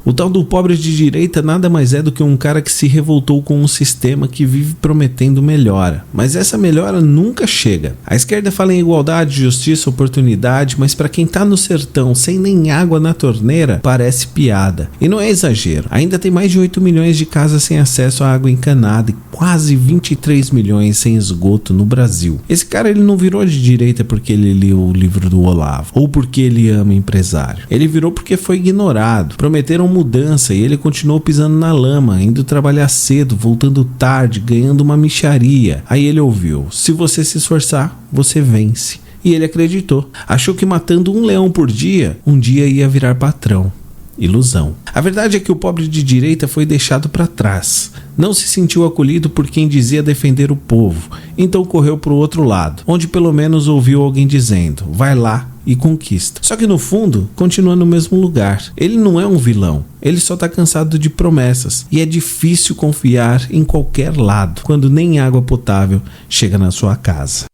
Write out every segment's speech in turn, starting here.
O tal do pobre de direita nada mais é do que um cara que se revoltou com um sistema que vive prometendo melhora, mas essa melhora nunca chega. A esquerda fala em igualdade, justiça, oportunidade, mas para quem tá no sertão sem nem água na torneira, parece piada. E não é exagero, ainda tem mais de 8 milhões de casas sem acesso à água encanada e quase 23 milhões sem esgoto no Brasil. Esse cara ele não virou de direita porque ele leu o livro do Olavo, ou porque ele ama empresário. Ele virou porque foi ignorado. Prometeram mudança e ele continuou pisando na lama, indo trabalhar cedo, voltando tarde, ganhando uma mixaria. Aí ele ouviu: se você se esforçar, você vence. E ele acreditou. Achou que matando um leão por dia, um dia ia virar patrão. Ilusão. A verdade é que o pobre de direita foi deixado para trás. Não se sentiu acolhido por quem dizia defender o povo. Então correu para o outro lado, onde pelo menos ouviu alguém dizendo: vai lá e conquista. Só que no fundo, continua no mesmo lugar. Ele não é um vilão. Ele só tá cansado de promessas. E é difícil confiar em qualquer lado, quando nem água potável chega na sua casa.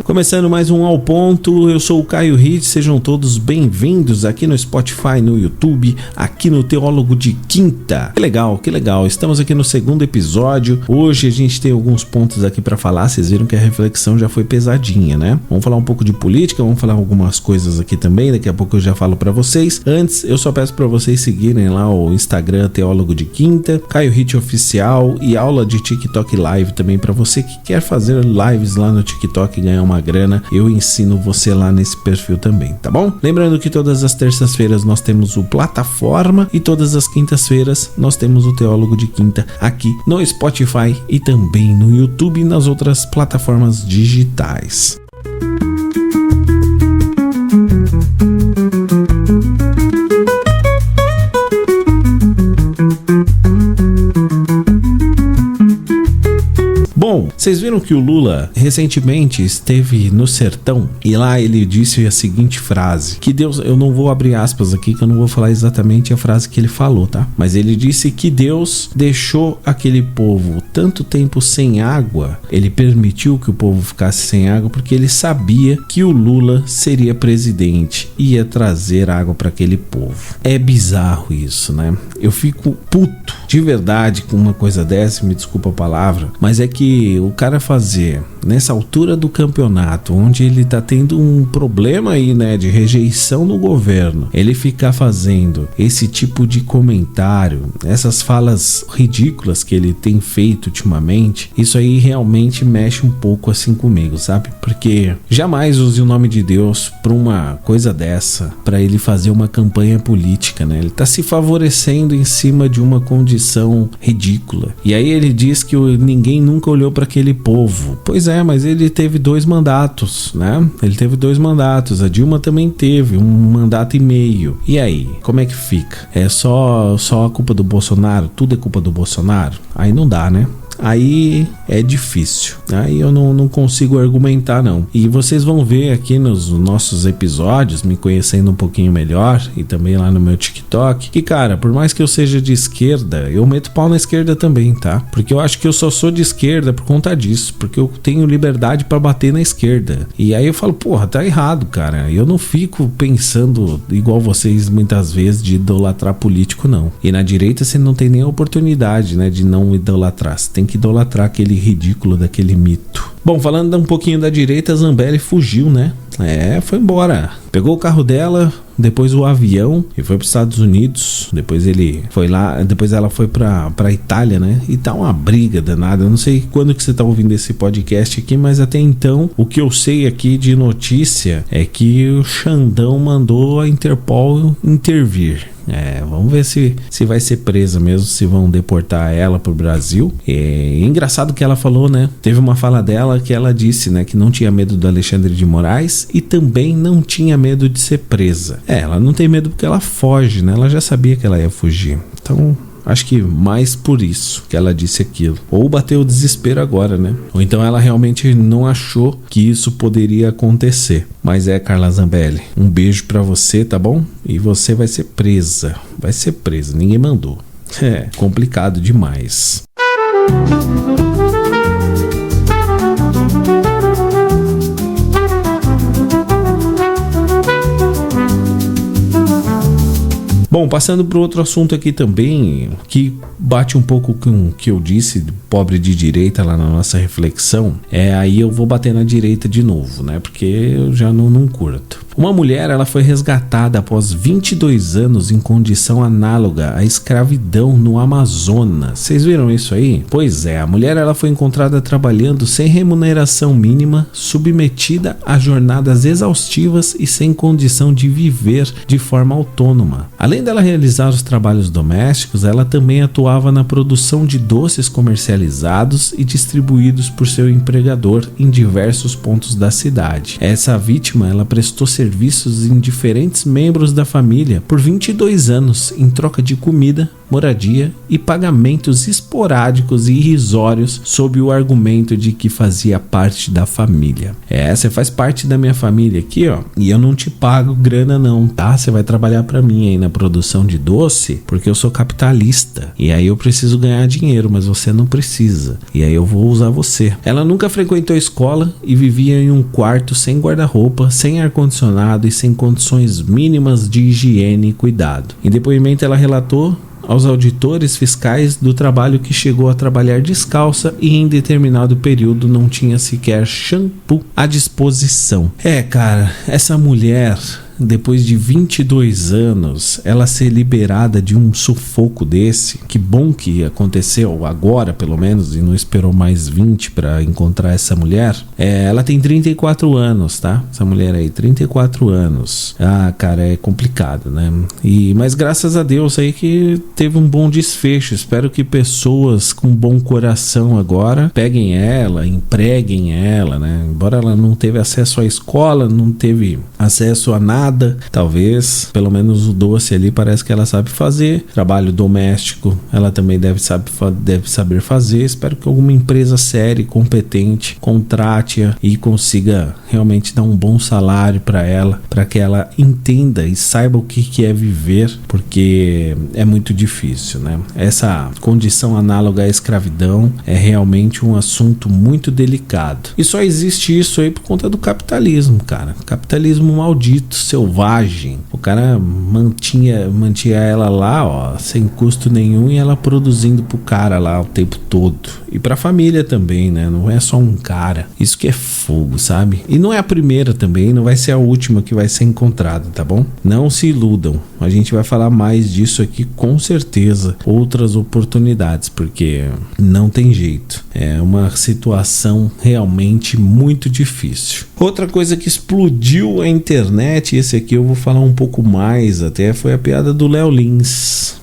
Começando mais um Ao Ponto, eu sou o Caio Hit, sejam todos bem-vindos aqui no Spotify, no YouTube, aqui no Teólogo de Quinta. Que legal, estamos aqui no segundo episódio. Hoje a gente tem alguns pontos aqui pra falar, vocês viram que a reflexão já foi pesadinha, né? Vamos falar um pouco de política, vamos falar algumas coisas aqui também, daqui a pouco eu já falo pra vocês. Antes, eu só peço pra vocês seguirem lá o Instagram Teólogo de Quinta, Caio Hit Oficial e aula de TikTok Live também pra você que quer fazer lives lá no TikTok e ganhar uma grana, eu ensino você lá nesse perfil também, tá bom? Lembrando que todas as terças-feiras nós temos o Plataforma e todas as quintas-feiras nós temos o Teólogo de Quinta aqui no Spotify e também no YouTube e nas outras plataformas digitais. Bom, vocês viram que o Lula recentemente esteve no sertão e lá ele disse a seguinte frase, que Deus, eu não vou abrir aspas aqui que eu não vou falar exatamente a frase que ele falou, tá? Mas ele disse que Deus deixou aquele povo tanto tempo sem água, ele permitiu que o povo ficasse sem água porque ele sabia que o Lula seria presidente e ia trazer água para aquele povo. É bizarro isso, né? Eu fico puto de verdade com uma coisa dessa, me desculpa a palavra, mas é que o cara fazer nessa altura do campeonato, onde ele tá tendo um problema aí, né, de rejeição no governo, ele ficar fazendo esse tipo de comentário, essas falas ridículas que ele tem feito ultimamente, isso aí realmente mexe um pouco assim comigo, sabe? Porque jamais use o nome de Deus pra uma coisa dessa, pra ele fazer uma campanha política, né? Ele tá se favorecendo em cima de uma condição ridícula. E aí ele diz que ninguém nunca olhou para aquele povo. Pois é, mas ele teve 2 mandatos, né? Ele teve 2 mandatos. A Dilma também teve 1 mandato e meio. E aí, como é que fica? É só a culpa do Bolsonaro? Tudo é culpa do Bolsonaro? Aí não dá, né? Aí é difícil, aí eu não consigo argumentar não. E vocês vão ver aqui nos nossos episódios, me conhecendo um pouquinho melhor e também lá no meu TikTok, que cara, por mais que eu seja de esquerda, eu meto pau na esquerda também, tá? Porque eu acho que eu só sou de esquerda por conta disso, porque eu tenho liberdade pra bater na esquerda. E aí eu falo, porra, tá errado, cara. Eu não fico pensando igual vocês muitas vezes de idolatrar político, não. E na direita você não tem nem a oportunidade, né, de não idolatrar. Você tem que idolatrar aquele ridículo daquele mito. Bom, falando um pouquinho da direita, a Zambelli fugiu, né? Foi embora. Pegou o carro dela, depois o avião e foi para os Estados Unidos. Depois ele foi lá, depois ela foi para Itália, né? E tá uma briga danada. Eu não sei quando que você tá ouvindo esse podcast aqui, mas até então o que eu sei aqui de notícia é que o Xandão mandou a Interpol intervir. Vamos ver se vai ser presa mesmo, se vão deportar ela pro Brasil. É engraçado que ela falou, né? Teve uma fala dela que ela disse, né, que não tinha medo do Alexandre de Moraes e também não tinha medo de ser presa. Ela não tem medo porque ela foge, né? Ela já sabia que ela ia fugir. Então, Acho que mais por isso que ela disse aquilo. Ou bateu o desespero agora, né? Ou então ela realmente não achou que isso poderia acontecer. Mas Carla Zambelli, um beijo pra você, tá bom? E você vai ser presa. Vai ser presa, ninguém mandou. É complicado demais. Bom, passando para outro assunto aqui também, que bate um pouco com o que eu disse, pobre de direita lá na nossa reflexão, aí eu vou bater na direita de novo, né? Porque eu já não curto. Uma mulher, ela foi resgatada após 22 anos em condição análoga à escravidão no Amazonas. Vocês viram isso aí? Pois é, a mulher ela foi encontrada trabalhando sem remuneração mínima, submetida a jornadas exaustivas e sem condição de viver de forma autônoma. Além dela realizar os trabalhos domésticos, ela também atuava na produção de doces comercializados e distribuídos por seu empregador em diversos pontos da cidade. Essa vítima, ela prestou serviços em diferentes membros da família por 22 anos em troca de comida, moradia e pagamentos esporádicos e irrisórios sob o argumento de que fazia parte da família. Você faz parte da minha família aqui, ó, e eu não te pago grana não, tá? Você vai trabalhar para mim aí na produção de doce porque eu sou capitalista e aí eu preciso ganhar dinheiro, mas você não precisa. E aí eu vou usar você. Ela nunca frequentou a escola e vivia em um quarto sem guarda-roupa, sem ar-condicionado e sem condições mínimas de higiene e cuidado. Em depoimento ela relatou aos auditores fiscais do trabalho que chegou a trabalhar descalça e em determinado período não tinha sequer shampoo à disposição. Cara, essa mulher, depois de 22 anos, ela ser liberada de um sufoco desse, que bom que aconteceu agora pelo menos e não esperou mais 20 para encontrar essa mulher. Ela tem 34 anos, tá? Essa mulher aí, 34 anos. Cara, é complicado, né? Mas graças a Deus aí que teve um bom desfecho. Espero que pessoas com bom coração agora peguem ela, empreguem ela, né? Embora ela não teve acesso à escola, não teve acesso a nada, talvez, pelo menos o doce ali parece que ela sabe fazer. Trabalho doméstico ela também deve saber fazer. Espero que alguma empresa séria e competente contrate-a e consiga realmente dar um bom salário para ela, para que ela entenda e saiba o que é viver, porque é muito difícil, né? Essa condição análoga à escravidão é realmente um assunto muito delicado. E só existe isso aí por conta do capitalismo, cara. Capitalismo maldito, selvagem. O cara mantinha ela lá, ó, sem custo nenhum, e ela produzindo pro cara lá o tempo todo. E pra família também, né? Não é só um cara. Isso que é fogo, sabe? E não é a primeira também, não vai ser a última que vai ser encontrada, tá bom? Não se iludam. A gente vai falar mais disso aqui com certeza. Outras oportunidades, porque não tem jeito. É uma situação realmente muito difícil. Outra coisa que explodiu a internet, esse aqui eu vou falar um pouco mais até, foi a piada do Léo Lins.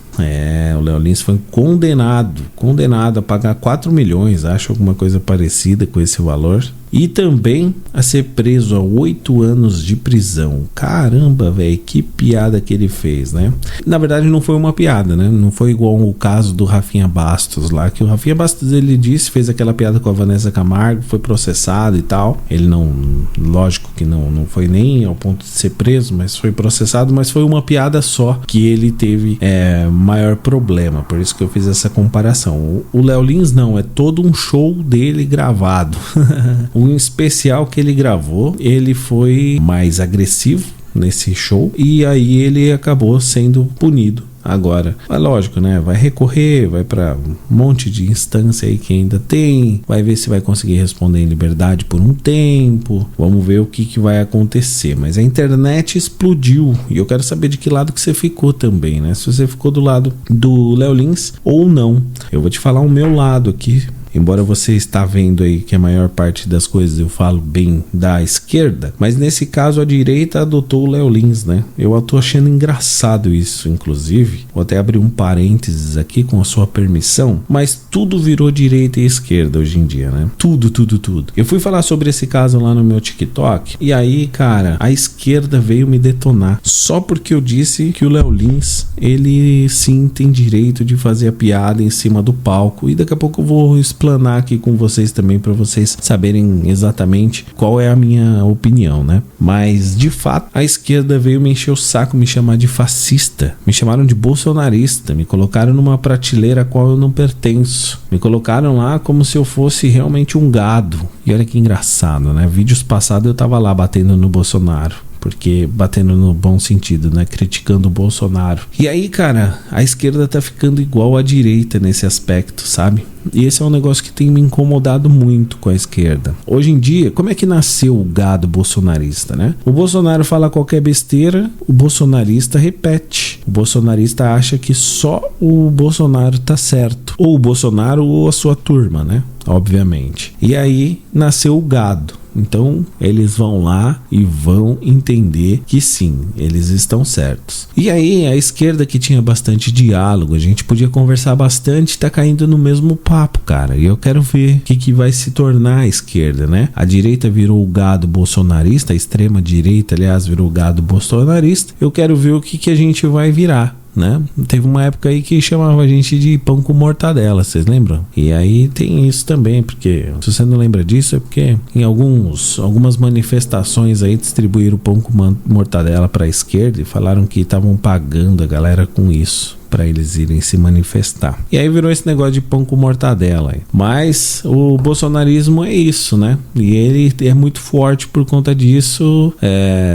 O Léo Lins foi condenado a pagar 4 milhões, acho, alguma coisa parecida com esse valor. E também a ser preso a 8 anos de prisão. Caramba, velho, que piada que ele fez, né? Na verdade não foi uma piada, né? Não foi igual o caso do Rafinha Bastos lá, que o Rafinha Bastos, ele fez aquela piada com a Vanessa Camargo, foi processado e tal. Ele não, lógico que não foi nem ao ponto de ser preso, mas foi processado, mas foi uma piada só que ele teve maior problema, por isso que eu fiz essa comparação. O Léo Lins não, é todo um show dele gravado. Um especial que ele gravou, ele foi mais agressivo nesse show e aí ele acabou sendo punido. Agora, é lógico, né? Vai recorrer, vai para um monte de instância aí que ainda tem, vai ver se vai conseguir responder em liberdade por um tempo, vamos ver o que vai acontecer. Mas a internet explodiu e eu quero saber de que lado que você ficou também, né? Se você ficou do lado do Léo Lins ou não. Eu vou te falar o meu lado aqui, embora você está vendo aí que a maior parte das coisas eu falo bem da esquerda, mas nesse caso a direita adotou o Léo Lins, né? Eu tô achando engraçado isso, inclusive. Vou até abrir um parênteses aqui com a sua permissão, mas tudo virou direita e esquerda hoje em dia, né? Tudo. Eu fui falar sobre esse caso lá no meu TikTok e aí, cara, a esquerda veio me detonar só porque eu disse que o Léo Lins, ele sim tem direito de fazer a piada em cima do palco, e daqui a pouco eu vou explanar aqui com vocês também para vocês saberem exatamente qual é a minha opinião, né? Mas de fato a esquerda veio me encher o saco, me chamar de fascista, me chamaram de bolsonarista, me colocaram numa prateleira a qual eu não pertenço, me colocaram lá como se eu fosse realmente um gado. E olha que engraçado, né? Vídeos passados eu tava lá batendo no Bolsonaro, porque batendo no bom sentido, né? Criticando o Bolsonaro. E aí, cara, a esquerda tá ficando igual à direita nesse aspecto, sabe? E esse é um negócio que tem me incomodado muito com a esquerda. Hoje em dia, como é que nasceu o gado bolsonarista, né? O Bolsonaro fala qualquer besteira, o bolsonarista repete. O bolsonarista acha que só o Bolsonaro tá certo. Ou o Bolsonaro ou a sua turma, né? Obviamente. E aí nasceu o gado. Então eles vão lá e vão entender que sim, eles estão certos. E aí a esquerda, que tinha bastante diálogo, a gente podia conversar bastante, tá caindo no mesmo papo, cara. E eu quero ver o que vai se tornar a esquerda, né? A direita virou o gado bolsonarista, a extrema direita, aliás, virou o gado bolsonarista. Eu quero ver o que a gente vai virar, né? Teve uma época aí que chamava a gente de pão com mortadela, vocês lembram? E aí tem isso também, porque se você não lembra disso é porque em algumas manifestações aí distribuíram pão com mortadela para a esquerda e falaram que estavam pagando a galera com isso, para eles irem se manifestar. E aí virou esse negócio de pão com mortadela aí. Mas o bolsonarismo é isso, né? E ele é muito forte por conta disso.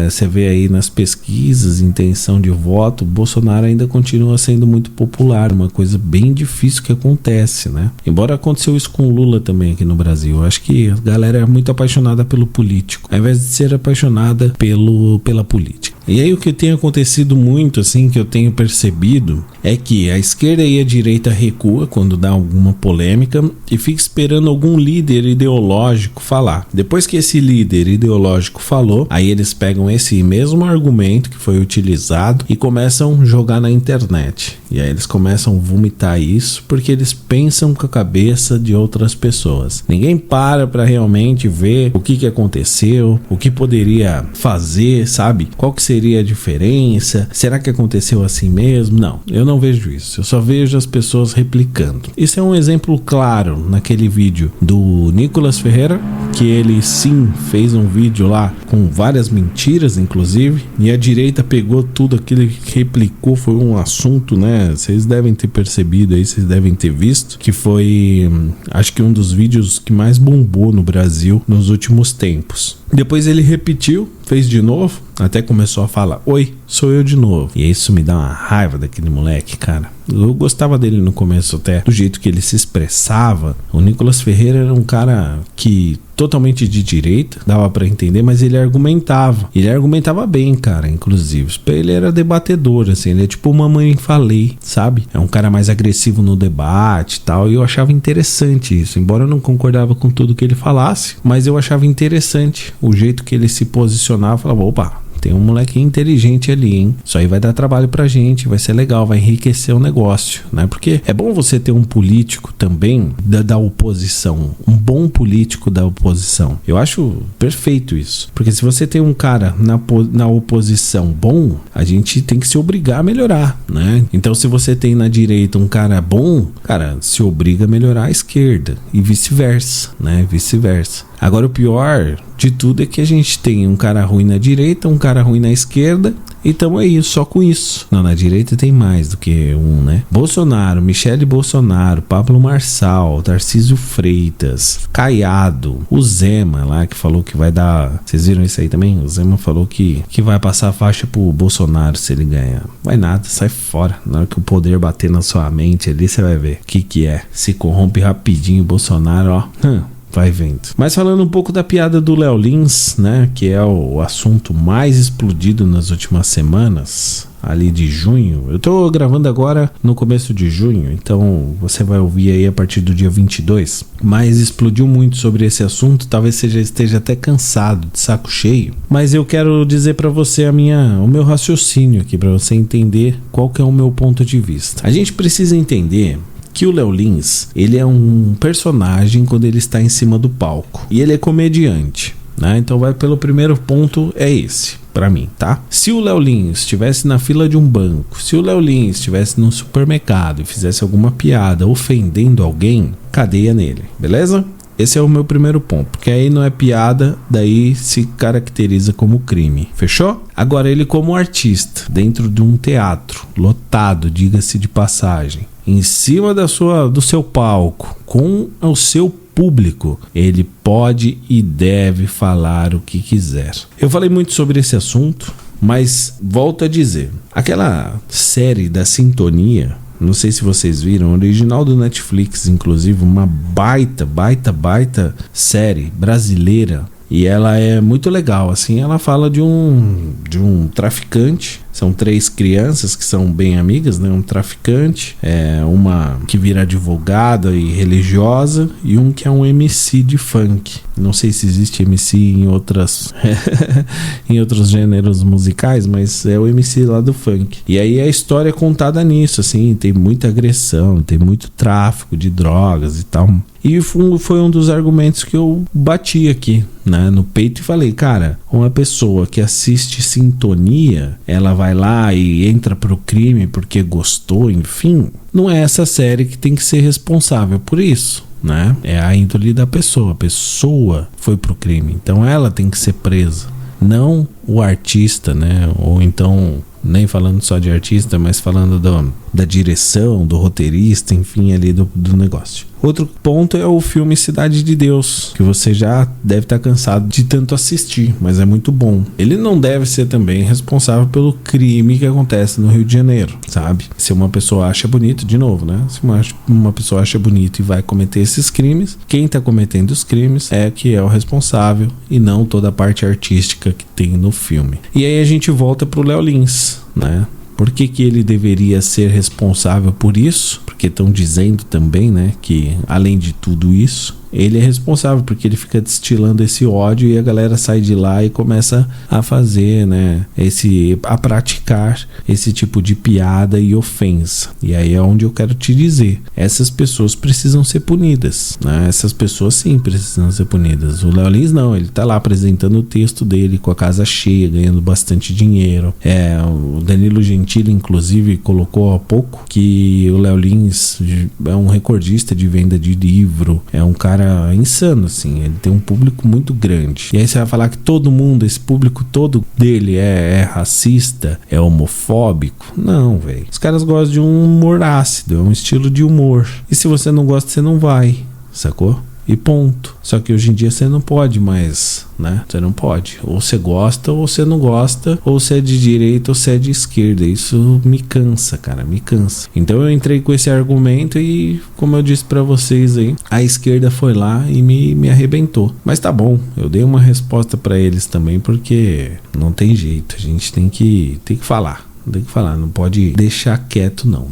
Você vê aí nas pesquisas, intenção de voto, o Bolsonaro ainda continua sendo muito popular, uma coisa bem difícil que acontece, né? Embora aconteceu isso com o Lula também aqui no Brasil. Eu acho que a galera é muito apaixonada pelo político, ao invés de ser apaixonada pela política. E aí o que tem acontecido muito, assim, que eu tenho percebido, é que a esquerda e a direita recua quando dá alguma polêmica e fica esperando algum líder ideológico falar. Depois que esse líder ideológico falou, aí eles pegam esse mesmo argumento que foi utilizado e começam a jogar na internet. E aí eles começam a vomitar isso porque eles pensam com a cabeça de outras pessoas. Ninguém para realmente ver o que aconteceu, o que poderia fazer, sabe? Qual que seria a diferença? Será que aconteceu assim mesmo? Não, eu não vejo isso. Eu só vejo as pessoas replicando. Isso é um exemplo claro naquele vídeo do Nicolas Ferreira, que ele sim fez um vídeo lá com várias mentiras, inclusive, e a direita pegou tudo aquilo que replicou. Foi um assunto, né? Vocês devem ter percebido aí, vocês devem ter visto, que foi, acho que um dos vídeos que mais bombou no Brasil nos últimos tempos. Depois ele repetiu, fez de novo, até começou a falar: oi, sou eu de novo. E isso me dá uma raiva daquele moleque, cara. Eu gostava dele no começo, até do jeito que ele se expressava. O Nicolas Ferreira era um cara que totalmente de direita, dava pra entender, mas ele argumentava. Ele argumentava bem, cara, inclusive. Ele era debatedor, assim, ele é tipo uma Mamãe Falei, sabe? É um cara mais agressivo no debate e tal, e eu achava interessante isso. Embora eu não concordava com tudo que ele falasse, mas eu achava interessante o jeito que ele se posicionava. Falava: opa, tem um moleque inteligente ali, hein? Isso aí vai dar trabalho pra gente, vai ser legal, vai enriquecer o negócio, né? Porque é bom você ter um político também da oposição, um bom político da oposição. Eu acho perfeito isso. Porque se você tem um cara na oposição bom, a gente tem que se obrigar a melhorar, né? Então se você tem na direita um cara bom, cara, se obriga a melhorar a esquerda e vice-versa, né? Vice-versa. Agora o pior de tudo é que a gente tem um cara ruim na direita, um cara ruim na esquerda, então é isso, só com isso. Não, na direita tem mais do que um, né? Bolsonaro, Michele Bolsonaro, Pablo Marçal, Tarcísio Freitas, Caiado, o Zema lá que falou que vai dar... Vocês viram isso aí também? O Zema falou que vai passar a faixa pro Bolsonaro se ele ganhar. Vai nada, sai fora. Na hora que o poder bater na sua mente ali, você vai ver o que é. Se corrompe rapidinho o Bolsonaro, ó. vai vendo. Mas falando um pouco da piada do Léo Lins, né, que é o assunto mais explodido nas últimas semanas, ali de junho. Eu tô gravando agora no começo de junho, então você vai ouvir aí a partir do dia 22. Mas explodiu muito sobre esse assunto, talvez você já esteja até cansado, de saco cheio. Mas eu quero dizer pra você o meu raciocínio aqui, pra você entender qual que é o meu ponto de vista. A gente precisa entender que o Léo Lins, ele é um personagem quando ele está em cima do palco. E ele é comediante, né? Então vai pelo primeiro ponto, é esse, pra mim, tá? Se o Léo Lins estivesse na fila de um banco, se o Léo Lins estivesse num supermercado e fizesse alguma piada ofendendo alguém, cadeia nele, beleza? Esse é o meu primeiro ponto, porque aí não é piada, daí se caracteriza como crime, fechou? Agora ele como artista, dentro de um teatro, lotado, diga-se de passagem, em cima do seu palco, com o seu público, ele pode e deve falar o que quiser. Eu falei muito sobre esse assunto, mas volto a dizer, aquela série da Sintonia, não sei se vocês viram, original do Netflix, inclusive, uma baita série brasileira. E ela é muito legal, assim, ela fala de um traficante. São 3 crianças que são bem amigas, né? Um traficante, uma que vira advogada e religiosa, e um que é um MC de funk. Não sei se existe MC em outros gêneros musicais, mas é o MC lá do funk. E aí a história é contada nisso, assim, tem muita agressão, tem muito tráfico de drogas e tal. E foi um dos argumentos que eu bati aqui, né, no peito e falei, cara, uma pessoa que assiste Sintonia, ela vai lá e entra pro crime porque gostou, enfim, não é essa série que tem que ser responsável por isso, né? É a índole da pessoa. A pessoa foi pro crime, então ela tem que ser presa, não o artista, né? Ou então, nem falando só de artista, mas falando da direção, do roteirista, enfim, ali do negócio. Outro ponto é o filme Cidade de Deus, que você já deve estar cansado de tanto assistir, mas é muito bom. Ele não deve ser também responsável pelo crime que acontece no Rio de Janeiro, sabe? Se uma pessoa acha bonito, de novo, né? Se uma pessoa acha bonito e vai cometer esses crimes, quem está cometendo os crimes é que é o responsável e não toda a parte artística que tem no filme. E aí a gente volta pro Léo Lins, né? Por que ele deveria ser responsável por isso? Porque estão dizendo também, né, que além de tudo isso, ele é responsável porque ele fica destilando esse ódio e a galera sai de lá e começa a fazer, né, a praticar esse tipo de piada e ofensa. E aí é onde eu quero te dizer, essas pessoas precisam ser punidas, né? Essas pessoas sim precisam ser punidas. O Léo Lins não, ele tá lá apresentando o texto dele com a casa cheia, ganhando bastante dinheiro. O Danilo Gentili, inclusive, colocou há pouco que o Léo Lins é um recordista de venda de livro, é um cara insano, assim, ele tem um público muito grande. E aí você vai falar que todo mundo, esse público todo dele é racista, é homofóbico? Não, velho. Os caras gostam de um humor ácido, é um estilo de humor. E se você não gosta, você não vai, sacou? E ponto. Só que hoje em dia você não pode mais, né? Você não pode. Ou você gosta, ou você não gosta, ou você é de direita, ou você é de esquerda. Isso me cansa, cara, me cansa. Então eu entrei com esse argumento e, como eu disse pra vocês aí, a esquerda foi lá e me arrebentou. Mas tá bom, eu dei uma resposta pra eles também, porque não tem jeito. A gente tem que falar. Tem que falar, não pode deixar quieto, não.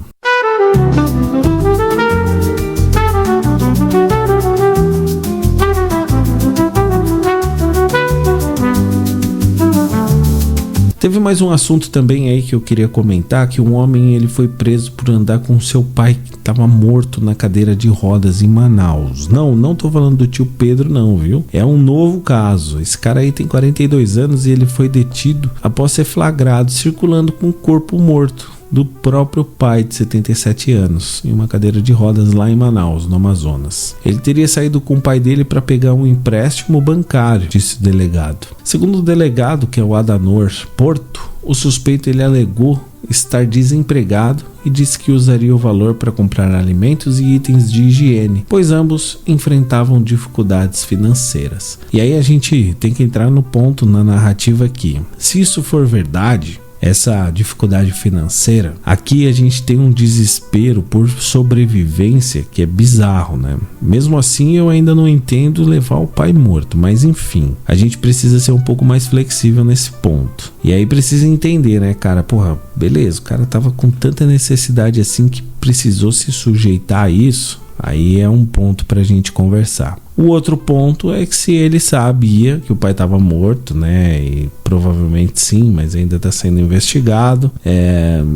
Teve mais um assunto também aí que eu queria comentar, que um homem ele foi preso por andar com seu pai que estava morto na cadeira de rodas em Manaus. Não tô falando do tio Pedro não, viu? É um novo caso. Esse cara aí tem 42 anos e ele foi detido após ser flagrado circulando com o corpo morto do próprio pai de 77 anos em uma cadeira de rodas lá em Manaus, no Amazonas. Ele teria saído com o pai dele para pegar um empréstimo bancário, disse o delegado. Segundo o delegado, que é o Adanor Porto, o suspeito ele alegou estar desempregado e disse que usaria o valor para comprar alimentos e itens de higiene, pois ambos enfrentavam dificuldades financeiras. E aí a gente tem que entrar no ponto na narrativa aqui. Se isso for verdade, essa dificuldade financeira, aqui a gente tem um desespero por sobrevivência que é bizarro, né? Mesmo assim, eu ainda não entendo levar o pai morto, mas enfim, a gente precisa ser um pouco mais flexível nesse ponto. E aí precisa entender, né, cara? Porra, beleza, o cara tava com tanta necessidade assim que precisou se sujeitar a isso. Aí é um ponto pra gente conversar. O outro ponto é que se ele sabia que o pai estava morto, né, e provavelmente sim, mas ainda está sendo investigado,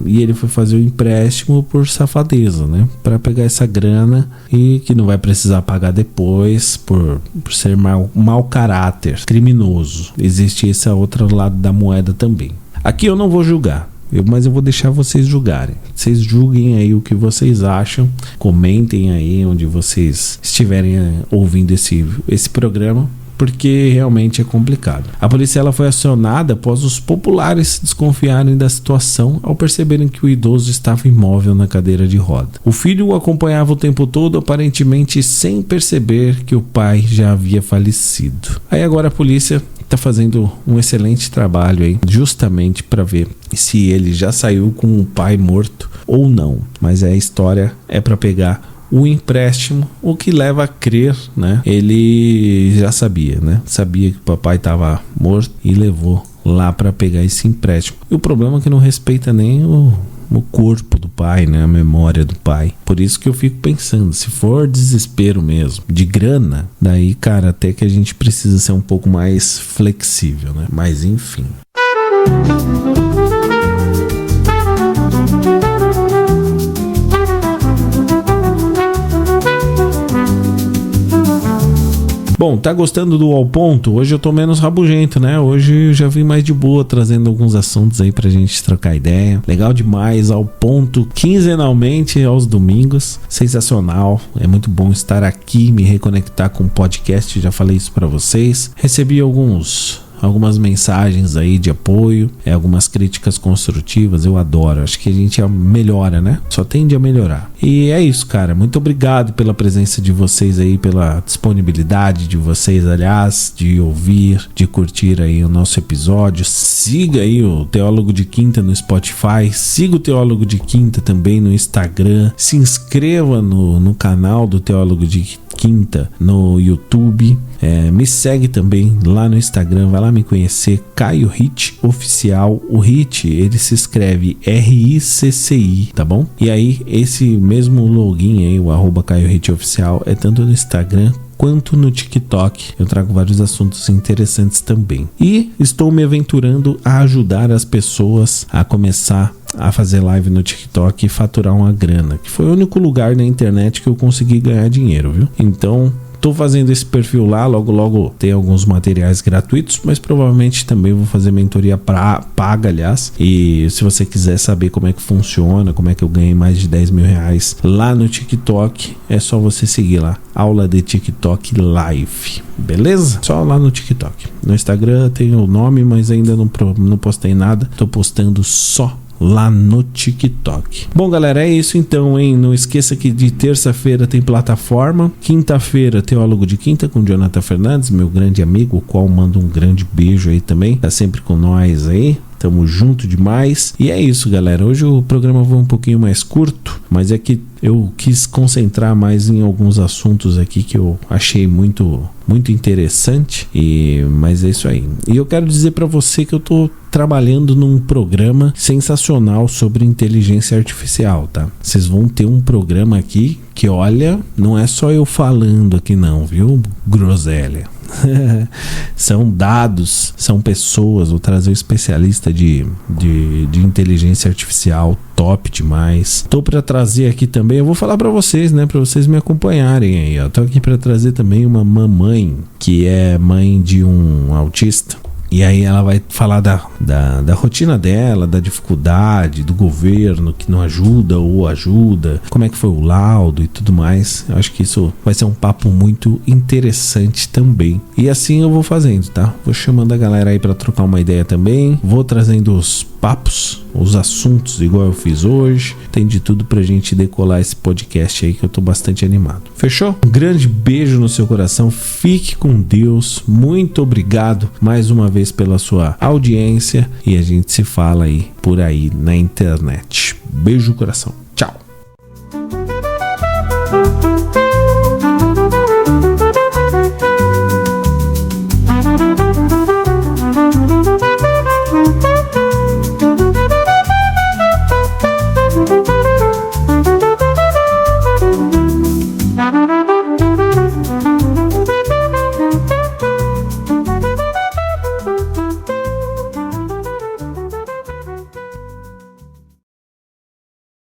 e ele foi fazer o empréstimo por safadeza, né, para pegar essa grana e que não vai precisar pagar depois por ser mau caráter, criminoso. Existe esse outro lado da moeda também. Aqui eu não vou julgar. Mas eu vou deixar vocês julgarem. Vocês julguem aí o que vocês acham. Comentem aí onde vocês estiverem ouvindo esse programa, porque realmente é complicado. A polícia ela foi acionada após os populares desconfiarem da situação ao perceberem que o idoso estava imóvel na cadeira de roda. O filho o acompanhava o tempo todo, aparentemente sem perceber que o pai já havia falecido. Aí agora a polícia está fazendo um excelente trabalho aí, justamente para ver se ele já saiu com o pai morto ou não. Mas a história é para pegar o empréstimo, o que leva a crer, né? Ele já sabia, né? Sabia que o papai estava morto e levou lá para pegar esse empréstimo. E o problema é que não respeita nem o corpo do pai, né? A memória do pai. Por isso que eu fico pensando, se for desespero mesmo, de grana, daí, cara, até que a gente precisa ser um pouco mais flexível, né? Mas enfim. Bom, tá gostando do Ao Ponto? Hoje eu tô menos rabugento, né? Hoje eu já vim mais de boa, trazendo alguns assuntos aí pra gente trocar ideia. Legal demais, Ao Ponto, quinzenalmente aos domingos. Sensacional, é muito bom estar aqui, me reconectar com o podcast, já falei isso pra vocês. Recebi algumas mensagens aí de apoio, algumas críticas construtivas, eu adoro, acho que a gente melhora, né? Só tende a melhorar. E é isso, cara, muito obrigado pela presença de vocês aí, pela disponibilidade de vocês, aliás, de ouvir, de curtir aí o nosso episódio. Siga aí o Teólogo de Quinta no Spotify, siga o Teólogo de Quinta também no Instagram, se inscreva no canal do Teólogo de Quinta no YouTube, me segue também lá no Instagram, vai lá me conhecer, Caio Ritch Oficial. O Ritch, ele se escreve RICCI, tá bom? E aí esse mesmo login aí, o @Caio Ritch Oficial, é tanto no Instagram quanto no TikTok. Eu trago vários assuntos interessantes também. E estou me aventurando a ajudar as pessoas a começar a fazer live no TikTok e faturar uma grana, que foi o único lugar na internet que eu consegui ganhar dinheiro, viu? Então, tô fazendo esse perfil lá, logo tem alguns materiais gratuitos, mas provavelmente também vou fazer mentoria paga, aliás. E se você quiser saber como é que funciona, como é que eu ganhei mais de 10 mil reais lá no TikTok, é só você seguir lá, aula de TikTok Live, beleza? Só lá no TikTok. No Instagram tem o nome, mas ainda não postei nada, tô postando só lá no TikTok. Bom, galera, é isso então, hein? Não esqueça que de terça-feira tem plataforma, quinta-feira Teólogo de Quinta com Jonathan Fernandes, meu grande amigo, o qual mando um grande beijo aí também, tá sempre com nós aí. Tamo junto demais. E é isso, galera. Hoje o programa foi um pouquinho mais curto, mas é que eu quis concentrar mais em alguns assuntos aqui que eu achei muito interessante. Mas é isso aí. E eu quero dizer pra você que eu tô trabalhando num programa sensacional sobre inteligência artificial, tá? Vocês vão ter um programa aqui que, olha, não é só eu falando aqui não, viu? Groselha. São dados, são pessoas. Vou trazer um especialista de inteligência artificial top demais. Tô para trazer aqui também, eu vou falar para vocês, né, para vocês me acompanharem aí, ó. Tô aqui para trazer também uma mamãe que é mãe de um autista. E aí ela vai falar da rotina dela, da dificuldade do governo que não ajuda ou ajuda, como é que foi o laudo e tudo mais. Eu acho que isso vai ser um papo muito interessante também. E assim eu vou fazendo, tá? Vou chamando a galera aí para trocar uma ideia também. Vou trazendo os papos, os assuntos igual eu fiz hoje. Tem de tudo pra gente decolar esse podcast aí que eu tô bastante animado. Fechou? Um grande beijo no seu coração. Fique com Deus. Muito obrigado mais uma vez pela sua audiência e a gente se fala aí por aí na internet. Beijo no coração.